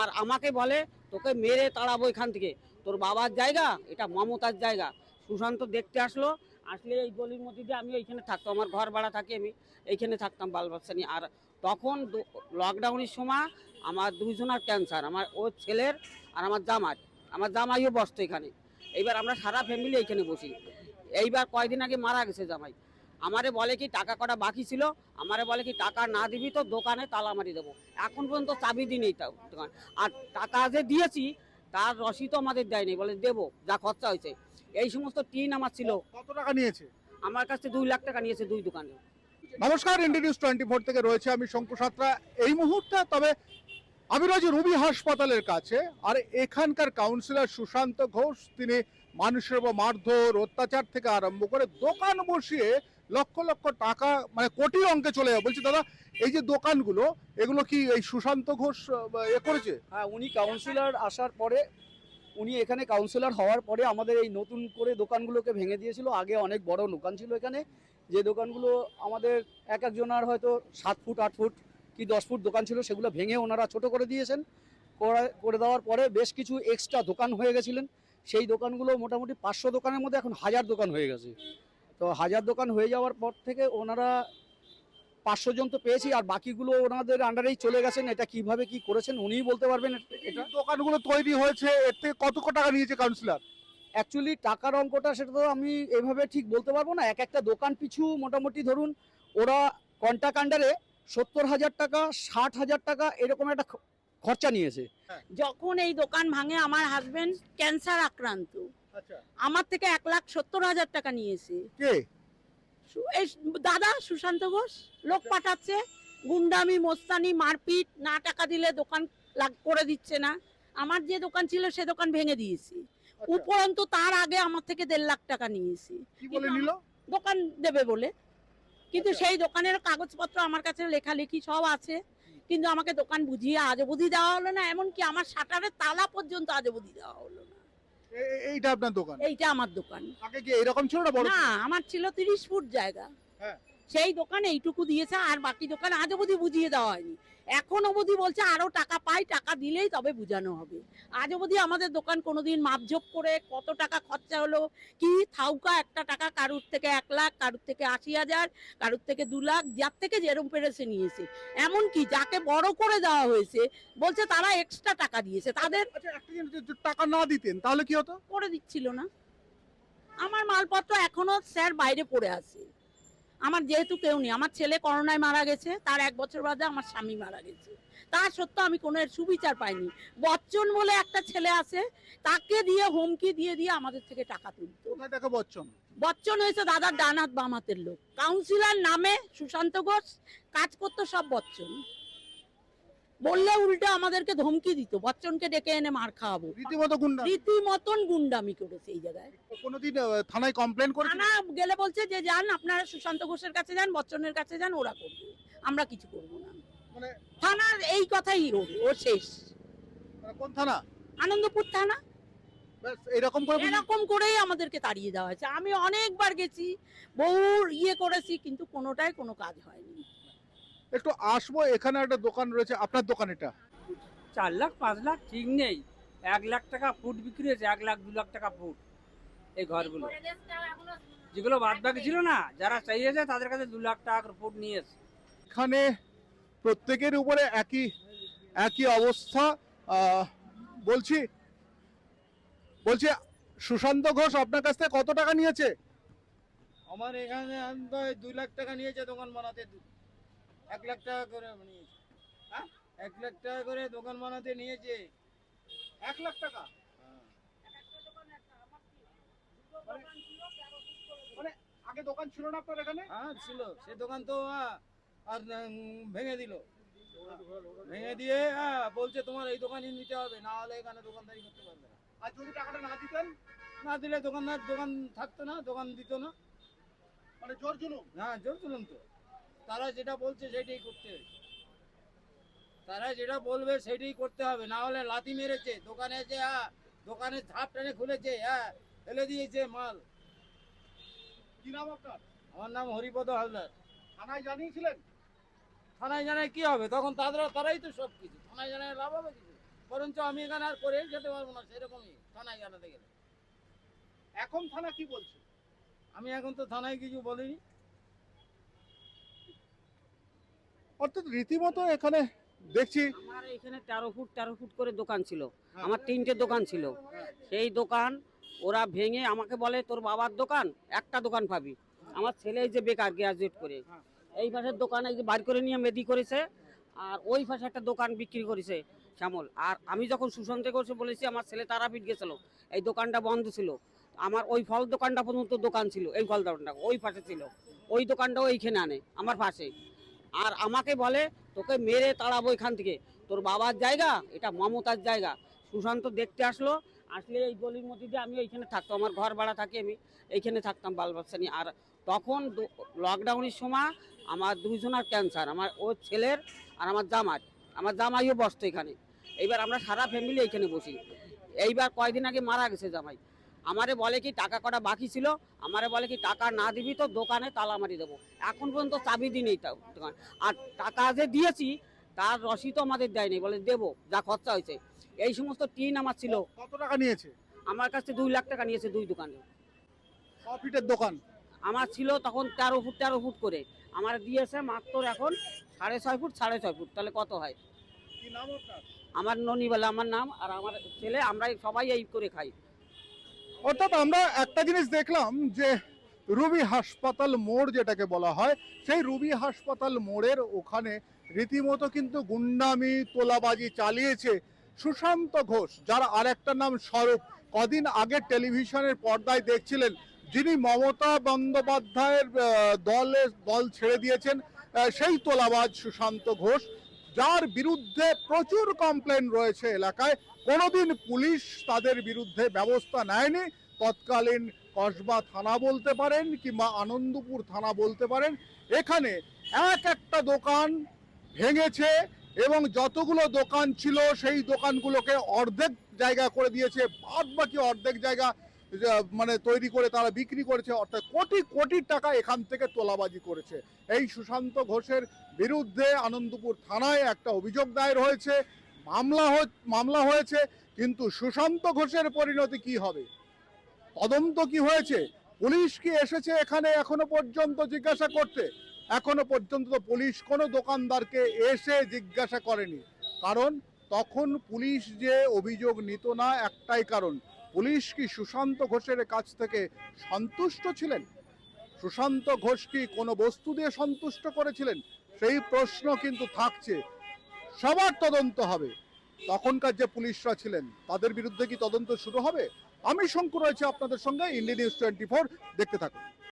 আর আমাকে বলে তোকে মেরে তাড়াবো এখান থেকে, তোর বাবার জায়গা এটা, মমতার জায়গা। সুশান্ত দেখতে আসলো, আসলে এই গলির মধ্যে দিয়ে আমি এইখানে থাকতাম, আমার ঘর ভাড়া থাকে, আমি এইখানে থাকতাম বাল বাচ্চা নিয়ে। আর তখন লকডাউনের সময় আমার দুইজনের ক্যান্সার, আমার ওর ছেলের আর আমার জামাইও বসতো এখানে। এইবার আমরা সারা ফ্যামিলি এইখানে বসি। এইবার কয়দিন আগে মারা গেছে জামাই। আমারে বলে কি টাকা কটা বাকি ছিল, আমারে বলে কি টাকা না দিবি তো দোকানে তালা মারি দেবো। এখন পর্যন্ত চাবি দিই নেই তাও দোকান। আর টাকা যে দিয়েছি তার রসিদও আমাদের দেয়নি, বলে দেবো যা খরচা হয়েছে। এই সমস্ত টিন আমার ছিল। কত টাকা নিয়েছে? আমার কাছে 2 লাখ টাকা নিয়েছে 2 দোকানে। নমস্কার, ইন্ডিয়া নিউজ 24 থেকে রয়েছে আমি শঙ্কু সাঁতরা এই মুহূর্তে। তবে আমি রয়েছি রুবি হাসপাতালের কাছে, আর এখানকার কাউন্সিলর সুশান্ত ঘোষ তিনি মানুষের উপর মারধর অত্যাচার থেকে আরম্ভ করে দোকান বসিয়ে লক্ষ লক্ষ টাকা মানে কোটি অঙ্কে চলে যাবে। বলছি দাদা, এই যে দোকানগুলো এগুলো কি এই সুশান্ত ঘোষ করেছে? হ্যাঁ, উনি কাউন্সিলর আসার পরে, উনি এখানে কাউন্সিলর হওয়ার পরে আমাদের এই নতুন করে দোকানগুলোকে ভেঙে দিয়েছিল। আগে অনেক বড় দোকান ছিল এখানে, যে দোকানগুলো আমাদের এক একজনের হয়তো 7 ফুট 8 ফুট কি 10 ফুট দোকান ছিল, সেগুলো ভেঙে ওনারা ছোট করে দিয়েছেন। করে দেওয়ার পরে বেশ কিছু এক্সট্রা দোকান হয়ে গেছিলেন। সেই দোকানগুলো মোটামুটি 500 দোকানের মধ্যে এখন 1000 দোকান হয়ে গেছে। তো 1000 দোকান হয়ে যাওয়ার পর থেকে ওনারা 500 জন তো পেয়েছি, আর বাকিগুলো ওনাদের আন্ডারেই চলে গেছেন। এটা কিভাবে কি করেছেন উনিই বলতে পারবেন। এটা দোকানগুলো তৈরি হয়েছে, এর থেকে কত টাকা নিয়েছে কাউন্সিলর? অ্যাকচুয়ালি টাকার অঙ্কটা সেটা তো আমি এইভাবে ঠিক বলতে পারবো না। এক একটা দোকান পিছু মোটামুটি ধরুন ওরা কন্ট্রাক্ট আন্ডারে 70,000 টাকা 60,000 টাকা এরকম একটা খরচা নিয়েছে। যখন এই দোকান ভাঙে আমার হাজবেন্ড ক্যান্সার আক্রান্ত, আচ্ছা, আমার থেকে 1,70,000 টাকা নিয়েছে। কে? এই দাদা সুশান্ত ঘোষ লোক পাঠাচ্ছে, গুন্ডামি মোস্তানি মারপিট, না টাকা দিলে দোকান করে দিচ্ছে না। আমার যে দোকান ছিল সে দোকান ভেঙে দিয়েছি। উপরন্তু তার আগে আমার থেকে 1.5 লাখ টাকা নিয়েছি। কি বলে নিল? দোকান দেবে বলে, কিন্তু সেই দোকানের কাগজপত্র আমার কাছে লেখালেখি সব আছে, কিন্তু আমাকে দোকান বুঝিয়ে আজ অবধি দেওয়া হলো না। এমনকি আমার শাটারের তালা পর্যন্ত আজ অবধি দেওয়া হলো না। এইটা আপনার দোকান? এইটা আমার দোকান। আগে কি এরকম ছিল না? বড় না, আমার ছিল 30 ফুট জায়গা। হ্যাঁ, সেই দোকানে এইটুকু দিয়েছে, আর বাকি দোকান আজ অবধি বুঝিয়ে দেওয়া হয়নি। এখন অবধি বলছে আরো টাকা পাই, টাকা দিলেই তবে বুঝানো হবে। আজ অবধি আমাদের দোকান কোনোদিন মাপঝোপ করে কত টাকা খরচা হলো কি থাউকা একটা টাকা, কারুর থেকে 1 লাখ, কারুর থেকে 80,000, কারুর থেকে 2 লাখ, যার থেকে যেরম পেরেছে নিয়েছে। এমনকি যাকে বড় করে দেওয়া হয়েছে বলছে তারা এক্সট্রা টাকা দিয়েছে তাদের। আচ্ছা, একটা জিনিস, যদি টাকা না দিতেন তাহলে কি হতো? করে দিচ্ছিল না। আমার মালপত্র এখনো স্যার বাইরে পড়ে আছে। আমার যেহেতু কেউ নেই, আমার ছেলে করোনায় মারা গেছে, তার 1 বছর বাদে আমার স্বামী মারা গেছে। তা সত্ত্বেও আমি কোনো এর সুবিচার পাইনি। বচ্চন বলে একটা ছেলে আছে, তাকে দিয়ে হুমকি দিয়ে আমাদের থেকে টাকা তুলতো। কোথায় দেখো বচ্চন? বচ্চন হয়েছে দাদার ডান হাত বাম হাতের লোক। কাউন্সিলর নামে সুশান্ত ঘোষ, কাজ করতো সব বচ্চন। বললে উল্টে আমাদেরকে ধমকি দিত, বচ্চনকে ডেকে এনে মার খাওয়াবো। রীতিমতো গুন্ডা? রীতিমতন গুন্ডামি করেছে এই জায়গায়। কোনোদিন থানায় কমপ্লেন করেছেন? থানা গেলে বলছে যে যান আপনারা সুশান্ত ঘোষের কাছে যান, বচ্চনের কাছে যান, ওরা করবে, আমরা কিছু করবো না। মানে থানার এই কথাই ও শেষ। কোন থানা? আনন্দপুর থানা। ব্যাস এরকম করে এরকম করেই আমাদেরকে তাড়িয়ে দেওয়া হয়েছে। আমি অনেকবার গেছি, বহু করেছি, কিন্তু কোনোটাই কোনো কাজ হয়নি। একটু আসবো, এখানে একটা দোকান রয়েছে, আপনার দোকান এটা? 4 লাখ 5 লাখ ঠিক নেই, 1 লাখ টাকা ফুট বিক্রি হয়েছে, 1 লাখ 2 লাখ টাকা ফুট। এই ঘরগুলো যেগুলো বাদ বাকি ছিল না, যারা চাইছে তাদের কাছে 2 লাখ টাকা করে ফুট নিয়েছে। এখানে প্রত্যেকের উপরে একই একই অবস্থা। বলছি সুশান্ত ঘোষ আপনার কাছ থেকে কত টাকা নিয়েছে? আমার এখানে 2 লাখ টাকা নিয়েছে দোকান বানাতে। 1 লাখ টাকা করে নিয়েছে। হ্যাঁ, 1 লাখ টাকা করে দোকান বানাতে নিয়েছে। 1 লাখ টাকা? মানে আগে দোকান ছিল না আপনার এখানে? হ্যাঁ ছিল, সে দোকান তো আর ভেঙে দিল। ভেঙে দিয়ে বলছে তোমার এই দোকানই নিতে হবে, না হলে এখানে দোকানদারি করতে পারবে না। আর যদি টাকাটা না দিতেন? না দিলে দোকানদার দোকান থাকতো না, দোকান দিত না। মানে জোর জুলুম? হ্যাঁ, জোর জুলুম তো। তারা যেটা বলছে সেটাই করতে হবে, তারা যেটা বলবে সেটাই করতে হবে, না হলে লাথি মেরেছে দোকানে, যে দোকানে ধাপ টেনে খুলেছে, ফেলে দিয়েছে মাল। কি নাম আপনার? আমার নাম হরিপদ হালদার। থানায় জানিয়েছিলেন? থানায় জানায় কি হবে, তখন তারাই তো সব কিছু, থানায় জানায় লাভ হবে কিছু? বরঞ্চ আমি এখানে আর করে যেতে পারবো না, সেরকমই থানায় জানাতে গেলে। এখন থানা কি বলছে? আমি এখন তো থানায় কিছু বলিনি। অর্থাৎ রীতিমতো এখানে দেখছি আমার এখানে 13 ফুট করে দোকান ছিল, আমার 3টে দোকান ছিল। সেই দোকান ওরা ভেঙে আমাকে বলে তোর বাবার দোকান, একটা দোকান পাবি। আমার ছেলে এই যে বেকার গ্রাজুয়েট করে, এই পাশের দোকান এই যে বার করে নিয়ে মেদি করেছে, আর ওই পাশে একটা দোকান বিক্রি করেছে শ্যামল। আর আমি যখন সুশান্ত ঘোষে বলেছি আমার ছেলে তারাপীঠ গেছিল, এই দোকানটা বন্ধ ছিল। আমার ওই ফল দোকানটা পর্যন্ত দোকান ছিল, এই ফল দোকানটা ওই পাশে ছিল, ওই দোকানটাও এইখানে আনে আমার পাশে। আর আমাকে বলে তোকে মেরে তাড়াবো এখান থেকে, তোর বাবার জায়গা, এটা মমতার জায়গা। সুশান্ত দেখতে আসলো, আসলে এই গলির মধ্যে দিয়ে আমি এইখানে থাকতাম, আমার ঘর ভাড়া থাকি, আমি এইখানে থাকতাম বাল বাচ্চা নিয়ে। আর তখন লকডাউনের সময় আমার 2জনের ক্যান্সার, আমার ওর ছেলের আর আমার জামাইও বসতো এখানে। এইবার আমরা সারা ফ্যামিলি এইখানে বসি। এইবার কয়দিন আগে মারা গেছে জামাই। আমারে বলে কি টাকা কটা বাকি ছিল, আমারে বলে কি টাকা না দিবি তো দোকানে তালা মারি দেবো। এখন পর্যন্ত চাবি দিই নেই দোকান, আর টাকা যে দিয়েছি তার রসিদও আমাদের দেয়নি, বলে দেবো যা খরচা হয়েছে। এই সমস্ত টিন আমার ছিল, কত টাকা নিয়েছে? আমার কাছে 2 লাখ টাকা নিয়েছে 2 দোকানে। প্রফিটের দোকান আমার ছিল তখন 13 ফুট করে, আমার দিয়েছে মাত্র এখন 6.5 ফুট 6.5 ফুট, তাহলে কত হয়? কি নাম আপনার? আমার ননিবালা আমার নাম, আর আমার ছেলে, আমরা সবাই এই করে খাই। অর্থাৎ আমরা একটা জিনিস দেখলাম যে রুবি হাসপাতাল মোড় যেটাকে বলা হয়, সেই রুবি হাসপাতাল মোড়ের ওখানে রীতিমতো কিন্তু গুন্ডামি তোলাবাজি চালিয়েছে সুশান্ত ঘোষ, যার আরেকটা নাম স্বরূপ। কদিন আগে টেলিভিশনের পর্দায় দেখছিলেন যিনি মমতা বন্দ্যোপাধ্যায়ের দল ছেড়ে দিয়েছেন, সেই তোলাবাজ সুশান্ত ঘোষ, যার বিরুদ্ধে প্রচুর কমপ্লেন রয়েছে এলাকায়। কোনোদিন পুলিশ তাদের বিরুদ্ধে ব্যবস্থা নেয়নি। তৎকালীন কসবা থানা বলতে পারেন কিংবা আনন্দপুর থানা বলতে পারেন, এখানে একটা দোকান ভেঙেছে এবং যতগুলো দোকান ছিল সেই দোকানগুলোকে অর্ধেক জায়গা করে দিয়েছে, বাদ বাকি অর্ধেক জায়গা মানে তৈরি করে তারা বিক্রি করেছে। অর্থাৎ কোটি কোটি টাকা এখান থেকে তোলাবাজি করেছে। এই সুশান্ত ঘোষের বিরুদ্ধে আনন্দপুর থানায় একটা অভিযোগ দায়ের হয়েছে, মামলা হয়েছে। কিন্তু সুশান্ত ঘোষের পরিণতি কি হবে? তদন্ত কি হয়েছে? পুলিশ কি এসেছে এখানে এখনো পর্যন্ত জিজ্ঞাসা করতে? এখনো পর্যন্ত তো পুলিশ কোনো দোকানদারকে এসে জিজ্ঞাসা করেনি। কারণ তখন পুলিশ যে অভিযোগ নিত না, একটাই কারণ, পুলিশ কি সুশান্ত ঘোষের কাছ থেকে সন্তুষ্ট ছিলেন? সুশান্ত ঘোষ কি কোনো বস্তু দিয়ে সন্তুষ্ট করেছিলেন? সেই প্রশ্ন কিন্তু থাকছে। সবার তদন্ত হবে। তখনকার যে পুলিশরা ছিলেন তাদের বিরুদ্ধে কি তদন্ত শুরু হবে? আমি শঙ্কর রয়েছে আপনাদের সঙ্গে, ইন্ডিয়া নিউজ 24, দেখতে থাকুন।